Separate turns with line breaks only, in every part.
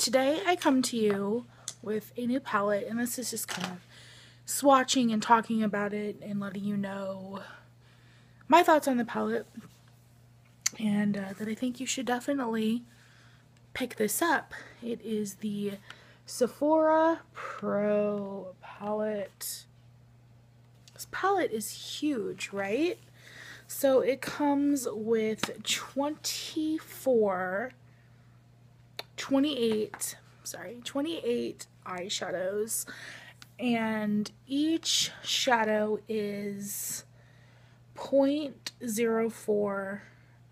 today I come to you with a new palette, and this is just kind of swatching and talking about it and letting you know my thoughts on the palette, and that I think you should definitely pick this up. It is the Sephora Pro Palette. This palette is huge, right? So it comes with 28 eyeshadows, and each shadow is 0.04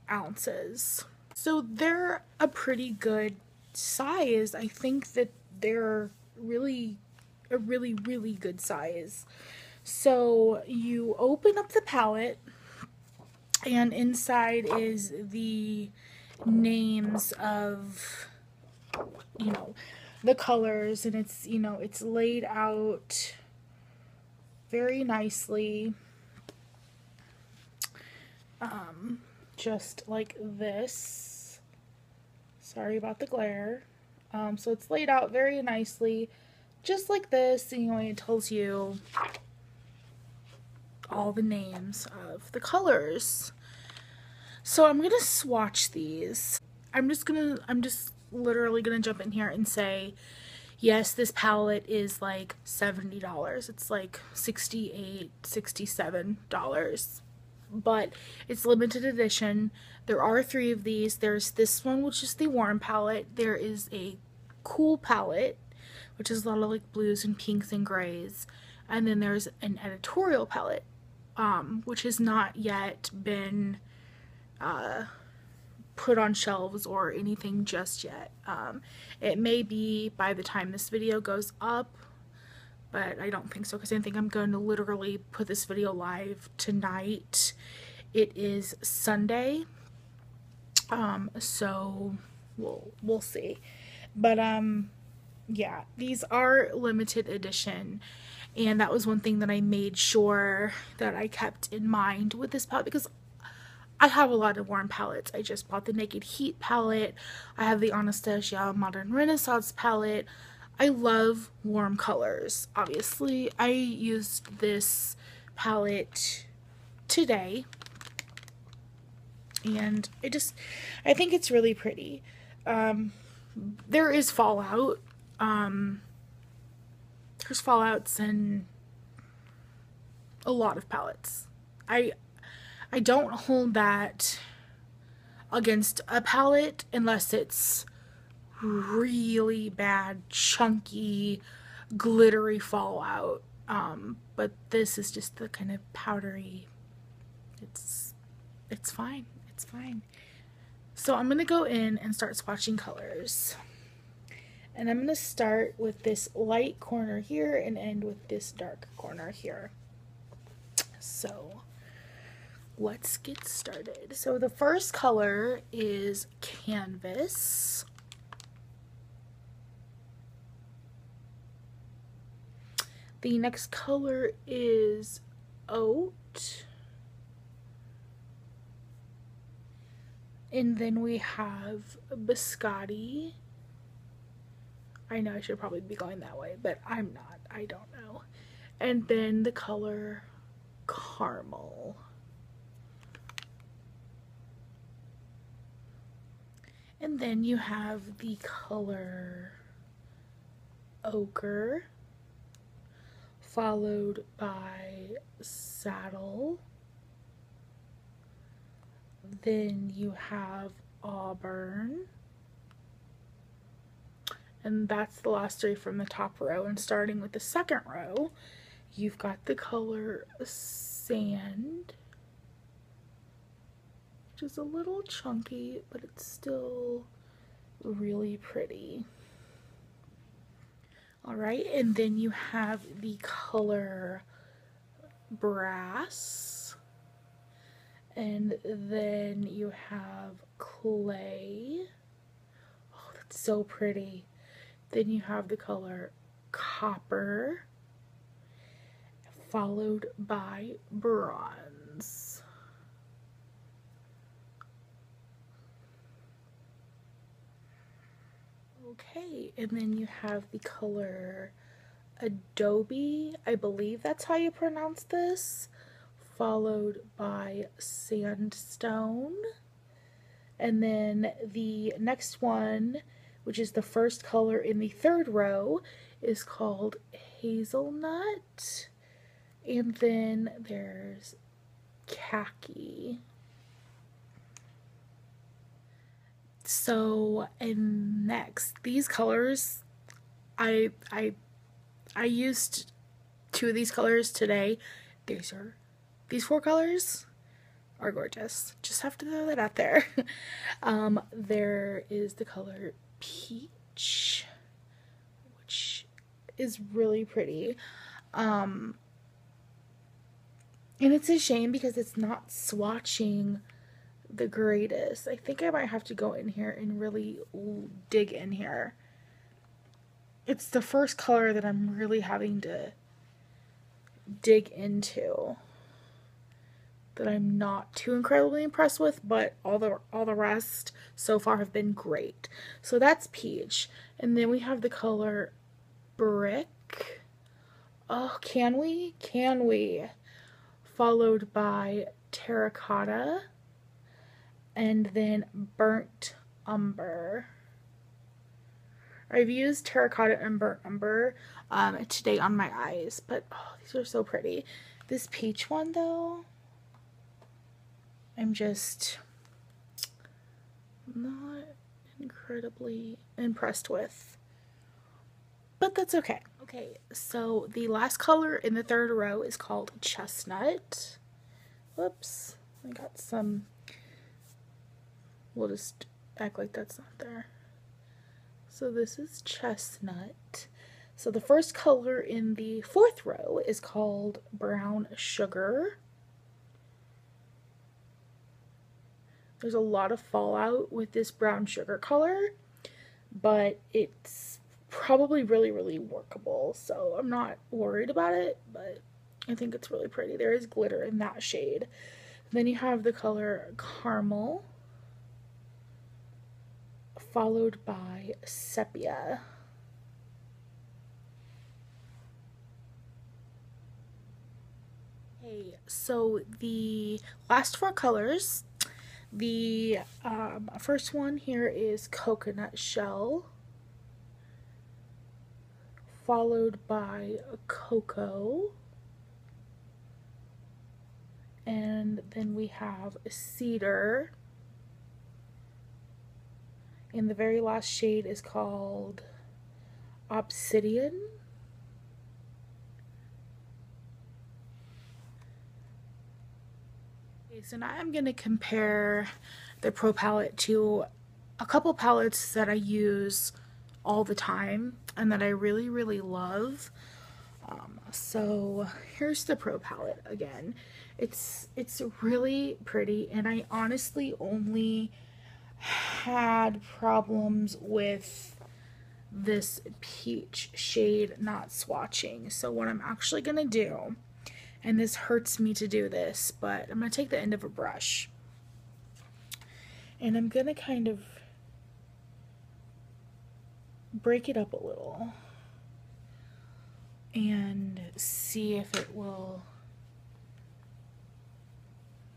ounces. So they're a pretty good size. I think that they're really a really good size. So you open up the palette, and inside is the names of, the colors, and it's, it's laid out very nicely, just like this. Sorry about the glare. So it's laid out very nicely, just like this, and it tells you all the names of the colors. So I'm gonna swatch these. I'm just literally gonna jump in here and say, yes, this palette is like $70. It's like $68, $67, but it's limited edition. There are 3 of these. There's this one, which is the warm palette. There is a cool palette, which is a lot of like blues and pinks and grays, and then there's an editorial palette, which has not yet been put on shelves or anything just yet. It may be by the time this video goes up, but I don't think so, because I think I'm going to literally put this video live tonight. It is Sunday, so we'll see. But yeah, these are limited edition, and that was one thing that I made sure that I kept in mind with this palette, because I have a lot of warm palettes. I just bought the Naked Heat palette. I have the Anastasia Modern Renaissance palette. I love warm colors. Obviously, I used this palette today, and I think it's really pretty. There is fallout. There's fallouts in a lot of palettes. I don't hold that against a palette unless it's really bad, chunky, glittery fallout. But this is just the kind of powdery. It's fine. It's fine. So I'm gonna go in and start swatching colors. And I'm gonna start with this light corner here and end with this dark corner here. So let's get started. So the first color is Canvas. The next color is Oat. And then we have Biscotti. I know I should probably be going that way, but I'm not. I don't know. And then the color Caramel. And then you have the color Ochre, followed by Saddle. Then you have Auburn. And that's the last 3 from the top row. And starting with the second row, you've got the color Sand, which is a little chunky, but it's still really pretty. Alright, and then you have the color Brass, and then you have Clay. Oh, that's so pretty. Then you have the color Copper, followed by Bronze. Okay, and then you have the color Adobe, I believe that's how you pronounce this, followed by Sandstone. And then the next one, which is the first color in the third row, is called Hazelnut. And then there's Khaki. So, and next, these colors, I used 2 of these colors today. These 4 colors are gorgeous. Just have to throw that out there. There is the color Peach, which is really pretty. And it's a shame because it's not swatching the greatest. I think I might have to go in here and really dig in here. It's the first color that I'm really having to dig into, that I'm not too incredibly impressed with, but all the rest so far have been great. So that's Peach. And then we have the color Brick. Oh, can we? Can we? Followed by Terracotta. And then Burnt Umber. I've used Terracotta and Burnt Umber today on my eyes, but oh, these are so pretty. This peach one, though, I'm just not incredibly impressed with, but that's okay. Okay, so the last color in the third row is called Chestnut. Whoops, I got some. We'll just act like that's not there. So this is Chestnut. So the first color in the fourth row is called Brown Sugar. There's a lot of fallout with this brown sugar color, but it's probably really workable, so I'm not worried about it, but I think it's really pretty. There is glitter in that shade. Then you have the color Caramel, followed by Sepia. Okay, so the last 4 colors, the first one here is Coconut Shell, followed by Cocoa, and then we have Cedar, and the very last shade is called Obsidian. Okay, so now I'm going to compare the Pro Palette to a couple palettes that I use all the time and that I really love. So here's the Pro Palette again. It's really pretty, and I honestly only had problems with this peach shade not swatching. So what I'm actually gonna do, and this hurts me to do this, but I'm gonna take the end of a brush and I'm gonna kind of break it up a little and see if it will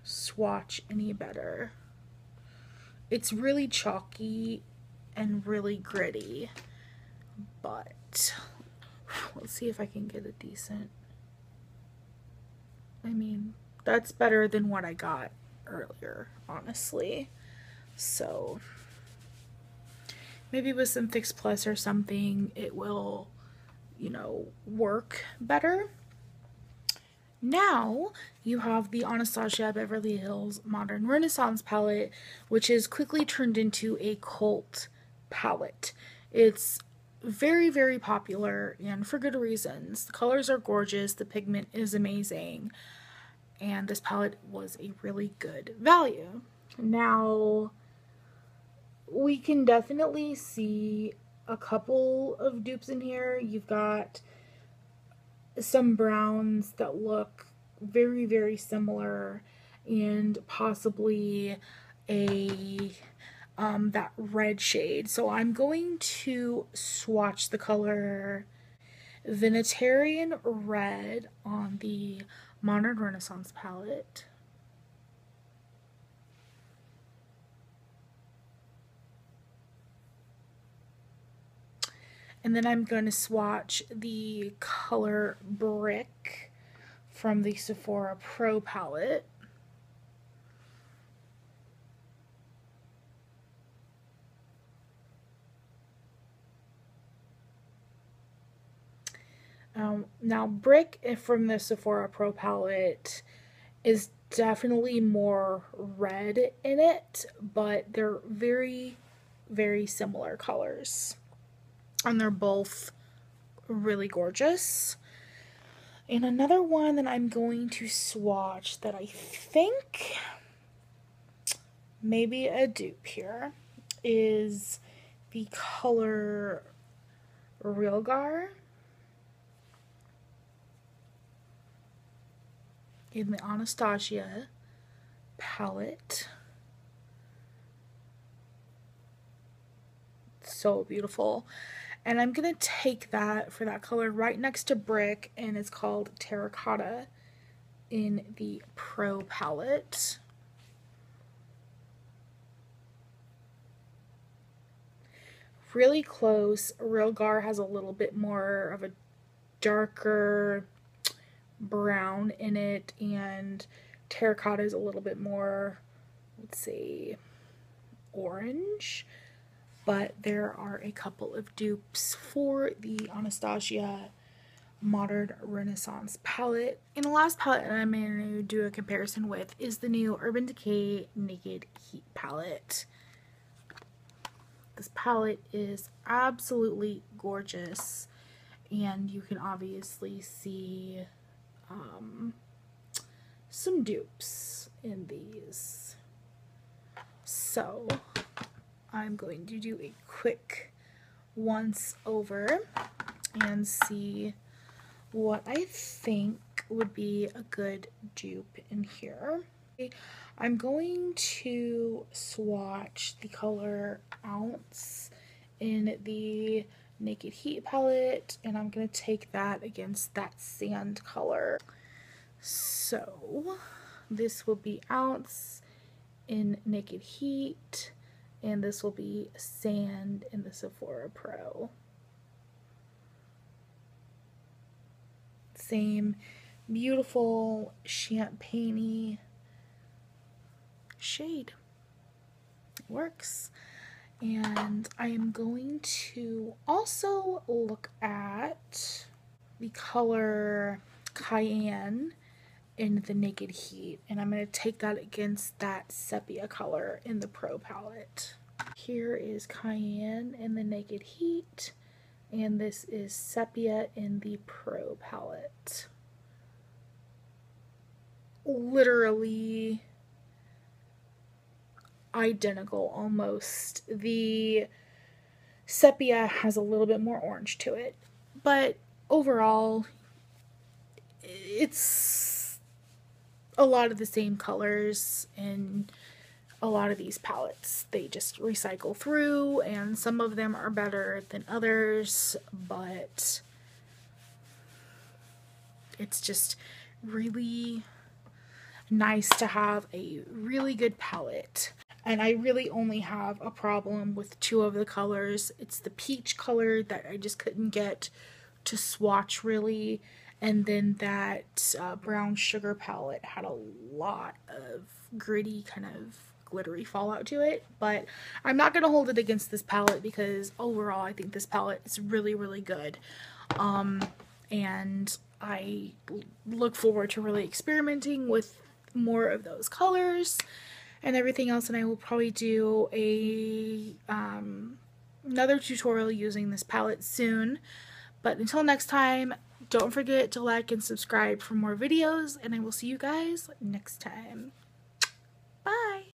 swatch any better. It's really chalky and really gritty, but let's see if I can get a decent. I mean, that's better than what I got earlier, honestly. So maybe with some Fix Plus or something, it will, you know, work better. Now you have the Anastasia Beverly Hills Modern Renaissance palette, which is quickly turned into a cult palette. It's very popular, and for good reasons. The colors are gorgeous, the pigment is amazing, and this palette was a really good value. Now, we can definitely see a couple of dupes in here. You've got some browns that look very similar, and possibly a that red shade. So I'm going to swatch the color Venetarian Red on the Modern Renaissance palette. And then I'm going to swatch the color Brick from the Sephora Pro Palette. Now, Brick from the Sephora Pro Palette is definitely more red in it, but they're very, very similar colors. And they're both really gorgeous. And another one that I'm going to swatch that I think may be a dupe here is the color Realgar in the Anastasia palette. So beautiful. And I'm going to take that for that color right next to Brick, and it's called Terracotta in the Pro palette. Really close. Realgar has a little bit more of a darker brown in it, and Terracotta is a little bit more, let's say, orange. But there are a couple of dupes for the Anastasia Modern Renaissance palette. And the last palette I'm going to do a comparison with is the new Urban Decay Naked Heat palette. This palette is absolutely gorgeous, and you can obviously see some dupes in these. So I'm going to do a quick once over and see what I think would be a good dupe in here. I'm going to swatch the color Ounce in the Naked Heat palette, and I'm going to take that against that sand color. So this will be Ounce in Naked Heat, and this will be Sand in the Sephora Pro. Same beautiful champagne-y shade. It works. And I am going to also look at the color Cayenne in the Naked Heat, and I'm going to take that against that sepia color in the Pro palette. Here is Cayenne in the Naked Heat, and this is sepia in the Pro palette. Literally identical almost. The sepia has a little bit more orange to it, but overall it's a lot of the same colors in a lot of these palettes. They just recycle through, and some of them are better than others, but it's just really nice to have a really good palette. And I really only have a problem with two of the colors. It's the peach color that I just couldn't get to swatch really, and then that brown sugar palette had a lot of gritty kind of glittery fallout to it. But I'm not going to hold it against this palette because overall I think this palette is really, really good. And I look forward to really experimenting with more of those colors and everything else, and I will probably do a another tutorial using this palette soon. But until next time, don't forget to like and subscribe for more videos, and I will see you guys next time.